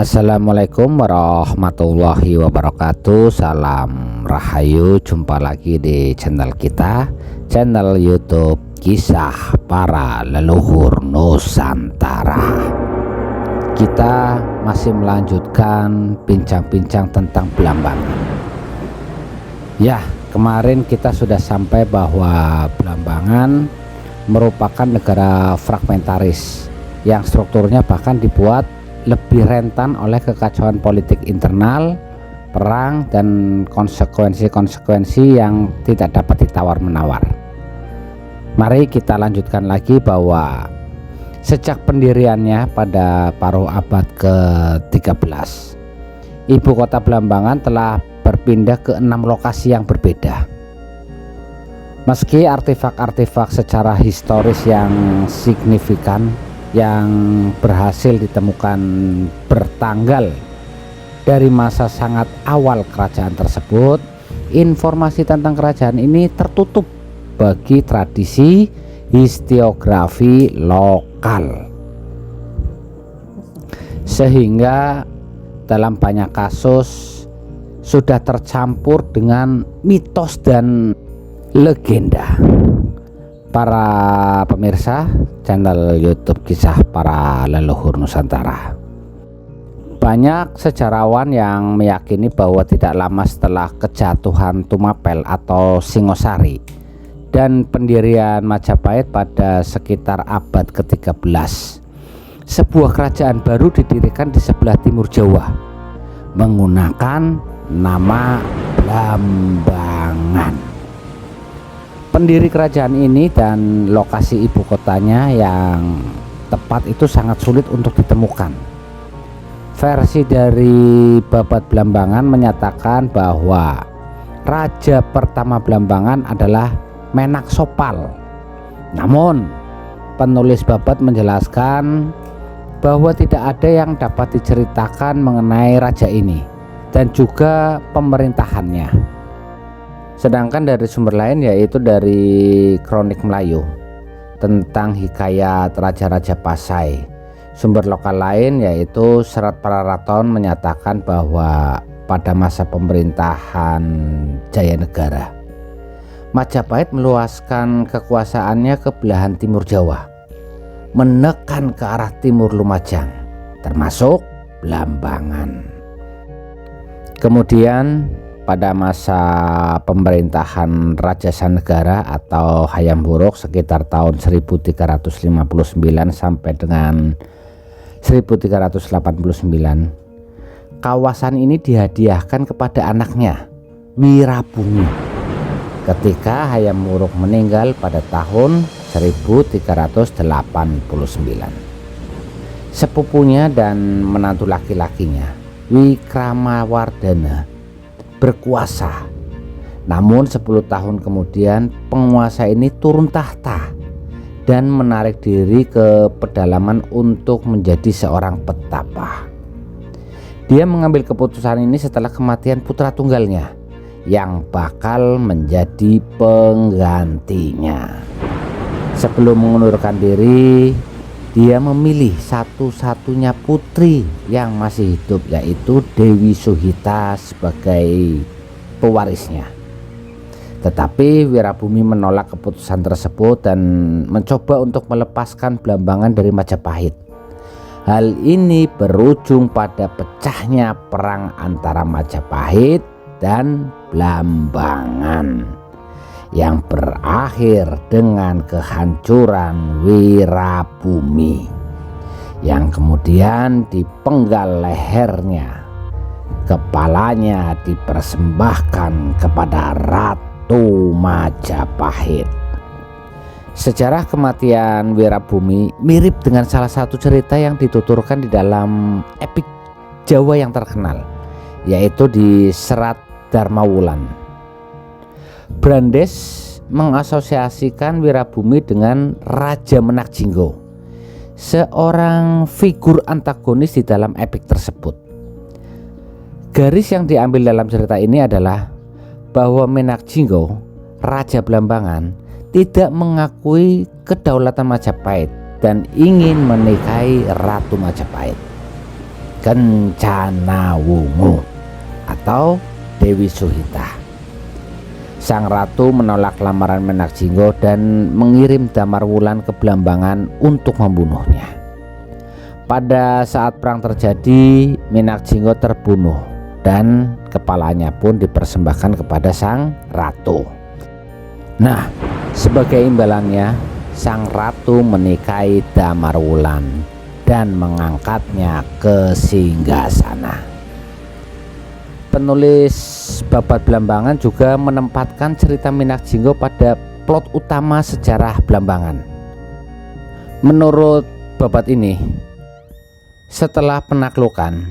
Assalamualaikum warahmatullahi wabarakatuh. Salam Rahayu. Jumpa lagi di channel kita, channel YouTube Kisah Para Leluhur Nusantara. Kita masih melanjutkan bincang-bincang tentang Belambangan. Ya, kemarin kita sudah sampai bahwa Belambangan merupakan negara fragmentaris yang strukturnya bahkan dibuat lebih rentan oleh kekacauan politik internal, perang, dan konsekuensi-konsekuensi yang tidak dapat ditawar-menawar. Mari kita lanjutkan lagi bahwa sejak pendiriannya pada paruh abad ke-13, ibu kota Belambangan telah berpindah ke 6 lokasi yang berbeda. Meski artefak-artefak secara historis yang signifikan yang berhasil ditemukan bertanggal dari masa sangat awal kerajaan tersebut, informasi tentang kerajaan ini tertutup bagi tradisi historiografi lokal, sehingga dalam banyak kasus sudah tercampur dengan mitos dan legenda. Para pemirsa channel YouTube Kisah Para Leluhur Nusantara, banyak sejarawan yang meyakini bahwa tidak lama setelah kejatuhan Tumapel atau Singosari dan pendirian Majapahit pada sekitar abad ke-13, sebuah kerajaan baru didirikan di sebelah timur Jawa menggunakan nama Belambangan. Pendiri kerajaan ini dan lokasi ibu kotanya yang tepat itu sangat sulit untuk ditemukan. Versi dari Babat Belambangan menyatakan bahwa raja pertama Belambangan adalah Menak Sopal. Namun penulis Babat menjelaskan bahwa tidak ada yang dapat diceritakan mengenai raja ini dan juga pemerintahannya. Sedangkan dari sumber lain, yaitu dari Kronik Melayu tentang hikayat Raja-Raja Pasai. Sumber lokal lain yaitu Serat Praraton menyatakan bahwa pada masa pemerintahan Jayanegara, Majapahit meluaskan kekuasaannya ke belahan timur Jawa, menekan ke arah timur Lumajang, termasuk Belambangan. Kemudian pada masa pemerintahan Raja Sanegara atau Hayam Wuruk sekitar tahun 1359 sampai dengan 1389, kawasan ini dihadiahkan kepada anaknya Wirabumi ketika Hayam Wuruk meninggal pada tahun 1389. Sepupunya dan menantu laki-lakinya Wikramawardhana berkuasa. Namun 10 tahun kemudian penguasa ini turun tahta dan menarik diri ke pedalaman untuk menjadi seorang petapa. Dia mengambil keputusan ini setelah kematian putra tunggalnya yang bakal menjadi penggantinya. Sebelum mengundurkan diri, dia memilih satu-satunya putri yang masih hidup, yaitu Dewi Suhita, sebagai pewarisnya. Tetapi Wirabumi menolak keputusan tersebut dan mencoba untuk melepaskan Belambangan dari Majapahit. Hal ini berujung pada pecahnya perang antara Majapahit dan Belambangan yang berakhir dengan kehancuran Wirabumi yang kemudian dipenggal lehernya, kepalanya dipersembahkan kepada Ratu Majapahit. Sejarah kematian Wirabumi mirip dengan salah satu cerita yang dituturkan di dalam epik Jawa yang terkenal, yaitu di Serat Dharmawulan. Brandes mengasosiasikan Wirabumi dengan Raja Menak Jinggo, seorang figur antagonis di dalam epik tersebut. Garis yang diambil dalam cerita ini adalah bahwa Menak Jinggo, Raja Belambangan, tidak mengakui kedaulatan Majapahit dan ingin menikahi Ratu Majapahit. Kencana Wungu atau Dewi Suhita. Sang ratu menolak lamaran Menak Jinggo dan mengirim Damar Wulan ke Blambangan untuk membunuhnya. Pada saat perang terjadi, Menak Jinggo terbunuh dan kepalanya pun dipersembahkan kepada sang ratu. Nah, sebagai imbalannya, sang ratu menikahi Damar Wulan dan mengangkatnya ke singgasana. Penulis Babad Blambangan juga menempatkan cerita Menak Jinggo pada plot utama sejarah Blambangan. Menurut babad ini, setelah penaklukan,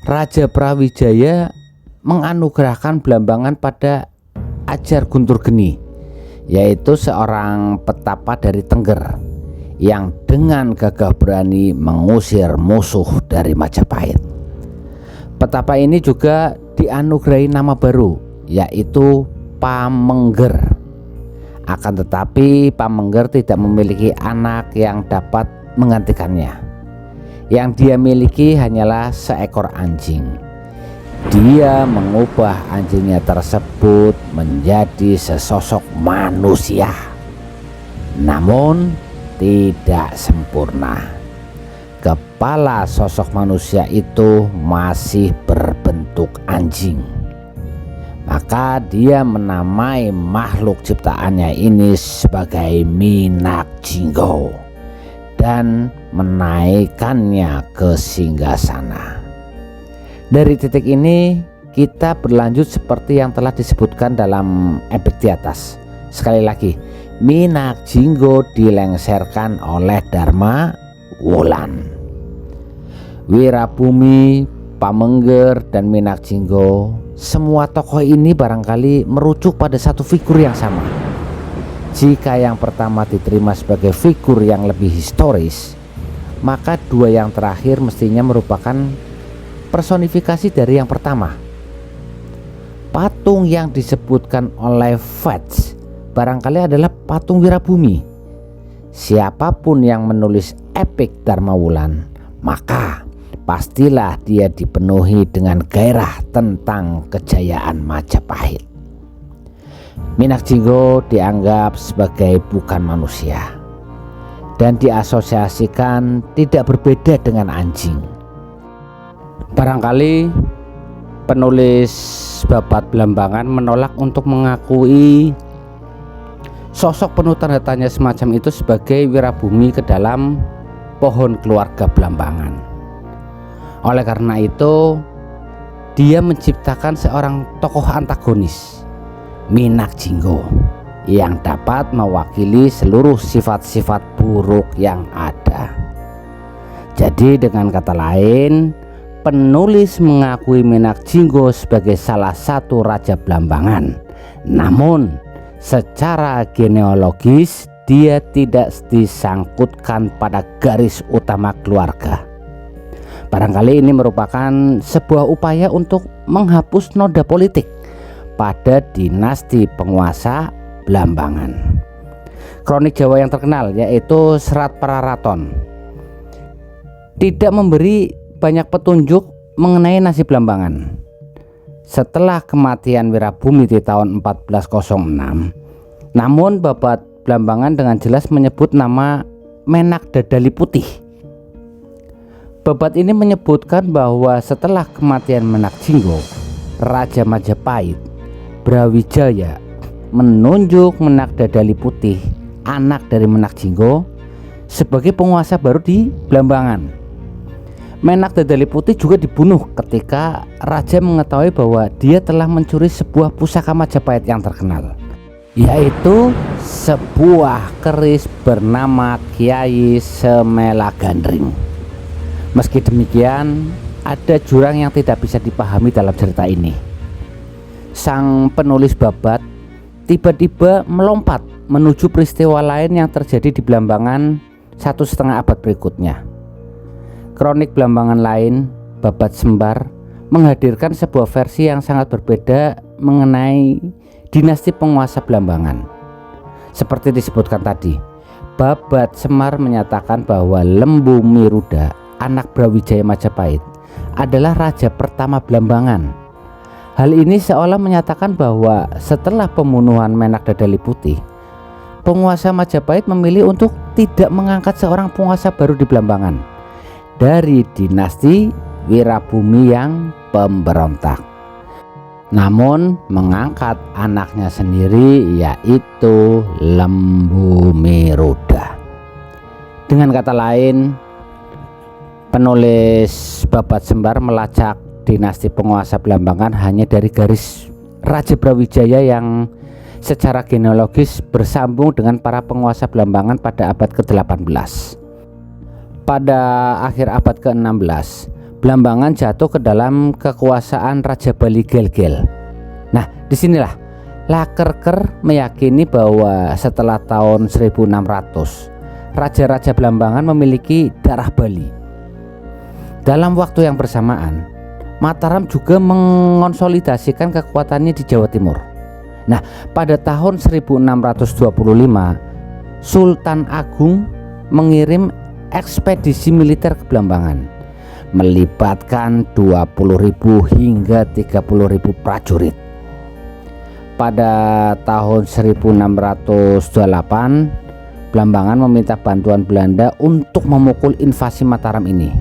Raja Brawijaya menganugerahkan Blambangan pada Ajar Guntur Geni, yaitu seorang petapa dari Tengger yang dengan gagah berani mengusir musuh dari Majapahit. Petapa ini juga dianugerahi nama baru, yaitu Pamengger. Akan tetapi Pamengger tidak memiliki anak yang dapat menggantikannya. Yang dia miliki hanyalah seekor anjing. Dia mengubah anjingnya tersebut menjadi sesosok manusia, namun tidak sempurna. Kepala sosok manusia itu masih berbentuk anjing. Maka dia menamai makhluk ciptaannya ini sebagai Menak Jinggo dan menaikkannya ke singgasana. Dari titik ini kita berlanjut seperti yang telah disebutkan dalam ebek di atas. Sekali lagi, Menak Jinggo dilengserkan oleh Dharma Wulan. Wirabumi, Pamengger, dan Menak Jinggo, semua tokoh ini barangkali merujuk pada satu figur yang sama. Jika yang pertama diterima sebagai figur yang lebih historis, maka dua yang terakhir mestinya merupakan personifikasi dari yang pertama. Patung yang disebutkan oleh Fetch barangkali adalah patung Wirabumi. Siapapun yang menulis epik Dharma Wulan, maka pastilah dia dipenuhi dengan gairah tentang kejayaan Majapahit. Menak Jinggo dianggap sebagai bukan manusia dan diasosiasikan tidak berbeda dengan anjing. Barangkali penulis Babad Blambangan menolak untuk mengakui sosok penuh tanda tanya semacam itu sebagai Wirabumi ke dalam pohon keluarga Blambangan. Oleh karena itu, dia menciptakan seorang tokoh antagonis, Menak Jinggo, yang dapat mewakili seluruh sifat-sifat buruk yang ada. Jadi dengan kata lain, penulis mengakui Menak Jinggo sebagai salah satu raja Blambangan. Namun secara genealogis dia tidak disangkutkan pada garis utama keluarga. Barangkali ini merupakan sebuah upaya untuk menghapus noda politik pada dinasti penguasa Blambangan. Kronik Jawa yang terkenal yaitu Serat Praraton tidak memberi banyak petunjuk mengenai nasib Blambangan. Setelah kematian Wirabumi di tahun 1406, namun Babad Blambangan dengan jelas menyebut nama Menak Dadali Putih. Babad ini menyebutkan bahwa setelah kematian Menak Jinggo, Raja Majapahit Brawijaya menunjuk Menak Dadali Putih, anak dari Menak Jinggo, sebagai penguasa baru di Blambangan. Menak Dadali Putih juga dibunuh ketika raja mengetahui bahwa dia telah mencuri sebuah pusaka Majapahit yang terkenal, yaitu sebuah keris bernama Kiai Semela Gandring. Meski demikian, ada jurang yang tidak bisa dipahami dalam cerita ini. Sang penulis babad tiba-tiba melompat menuju peristiwa lain yang terjadi di Blambangan 1,5 abad berikutnya. Kronik Blambangan lain, Babad Sembar, menghadirkan sebuah versi yang sangat berbeda mengenai dinasti penguasa Blambangan. Seperti disebutkan tadi, Babad Semar menyatakan bahwa Lembu Miruda, anak Brawijaya Majapahit, adalah raja pertama Blambangan. Hal ini seolah menyatakan bahwa setelah pembunuhan Menak Dadali Putih, penguasa Majapahit memilih untuk tidak mengangkat seorang penguasa baru di Blambangan dari dinasti Wirabumi yang pemberontak, namun mengangkat anaknya sendiri, yaitu Lembu Miruda. Dengan kata lain, penulis Babat Sembar melacak dinasti penguasa Blambangan hanya dari garis Raja Brawijaya yang secara genealogis bersambung dengan para penguasa Blambangan pada abad ke-18. Pada akhir abad ke-16, Blambangan jatuh ke dalam kekuasaan Raja Bali Gelgel. Nah, disinilah Lakerker meyakini bahwa setelah tahun 1600, raja-raja Blambangan memiliki darah Bali. Dalam waktu yang bersamaan, Mataram juga mengonsolidasikan kekuatannya di Jawa Timur. Nah, pada tahun 1625, Sultan Agung mengirim ekspedisi militer ke Blambangan, melibatkan 20.000 hingga 30.000 prajurit. Pada tahun 1628, Blambangan meminta bantuan Belanda untuk memukul invasi Mataram ini.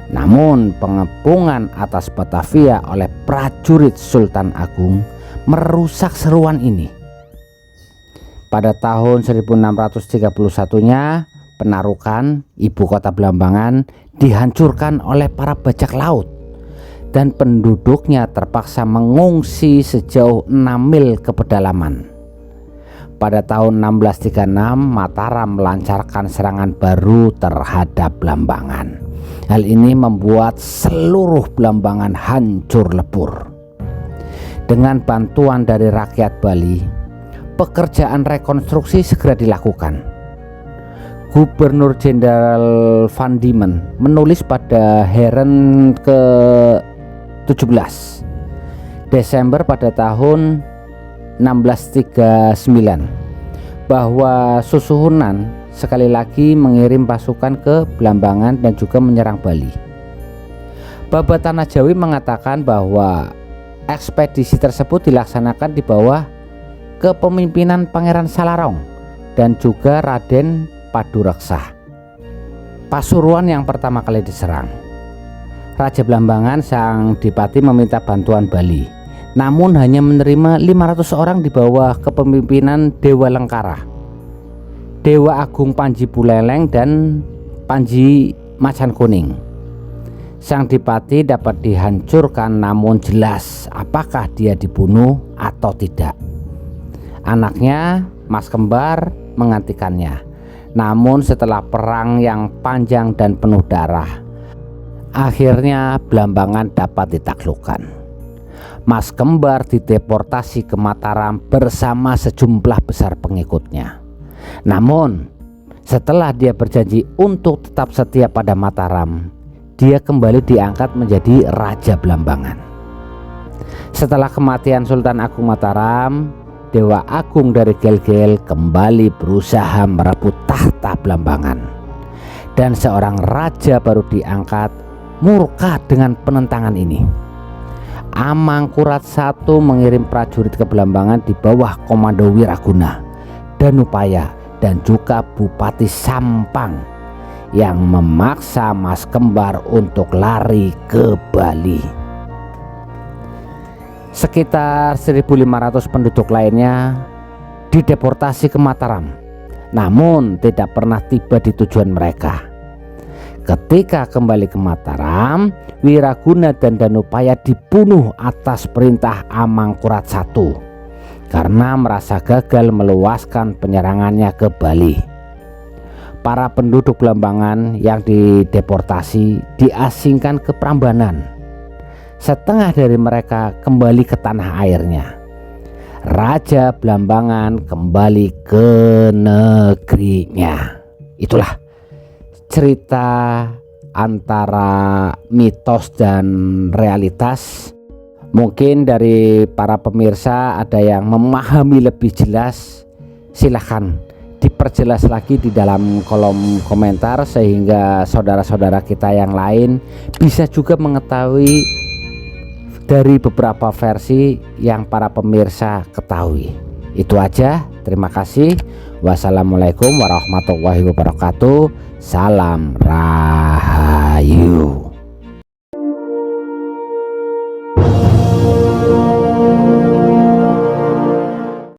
Namun pengepungan atas Batavia oleh prajurit Sultan Agung merusak seruan ini. Pada tahun 1631-nya, Penarukan, ibu kota Blambangan, dihancurkan oleh para bajak laut dan penduduknya terpaksa mengungsi sejauh 6 mil ke pedalaman. Pada tahun 1636, Mataram melancarkan serangan baru terhadap Blambangan. Hal ini membuat seluruh Blambangan hancur lebur. Dengan bantuan dari rakyat Bali, pekerjaan rekonstruksi segera dilakukan. Gubernur Jenderal Van Diemen menulis pada Heren ke-17 Desember pada tahun 1639 bahwa Susuhunan sekali lagi mengirim pasukan ke Blambangan dan juga menyerang Bali. Babat Tanah Jawi mengatakan bahwa ekspedisi tersebut dilaksanakan di bawah kepemimpinan Pangeran Salarong dan juga Raden Padureksa. Pasuruan yang pertama kali diserang. Raja Blambangan sang Dipati meminta bantuan Bali, namun hanya menerima 500 orang di bawah kepemimpinan Dewa Lengkara, Dewa Agung Panji Buleleng dan Panji Macan Kuning. Sang Dipati dapat dihancurkan, namun jelas apakah dia dibunuh atau tidak. Anaknya Mas Kembar menggantikannya. Namun setelah perang yang panjang dan penuh darah, akhirnya Blambangan dapat ditaklukkan. Mas Kembar dideportasi ke Mataram bersama sejumlah besar pengikutnya. Namun setelah dia berjanji untuk tetap setia pada Mataram, dia kembali diangkat menjadi Raja Blambangan. Setelah kematian Sultan Agung Mataram, Dewa Agung dari Gelgel kembali berusaha merebut tahta Blambangan, dan seorang raja baru diangkat murka dengan penentangan ini. Amangkurat I mengirim prajurit ke Blambangan di bawah komando Wiraguna, Danupaya dan juga Bupati Sampang yang memaksa Mas Kembar untuk lari ke Bali. Sekitar 1.500 penduduk lainnya dideportasi ke Mataram, namun tidak pernah tiba di tujuan mereka. Ketika kembali ke Mataram, Wiraguna dan Danupaya dibunuh atas perintah Amangkurat I karena merasa gagal meluaskan penyerangannya ke Bali. Para penduduk Blambangan yang dideportasi diasingkan ke Prambanan. Setengah dari mereka kembali ke tanah airnya. Raja Blambangan kembali ke negerinya. Itulah cerita antara mitos dan realitas. Mungkin dari para pemirsa ada yang memahami lebih jelas, silahkan diperjelas lagi di dalam kolom komentar, sehingga saudara-saudara kita yang lain bisa juga mengetahui dari beberapa versi yang para pemirsa ketahui. Itu aja, terima kasih. Wassalamualaikum warahmatullahi wabarakatuh. Salam Rahayu.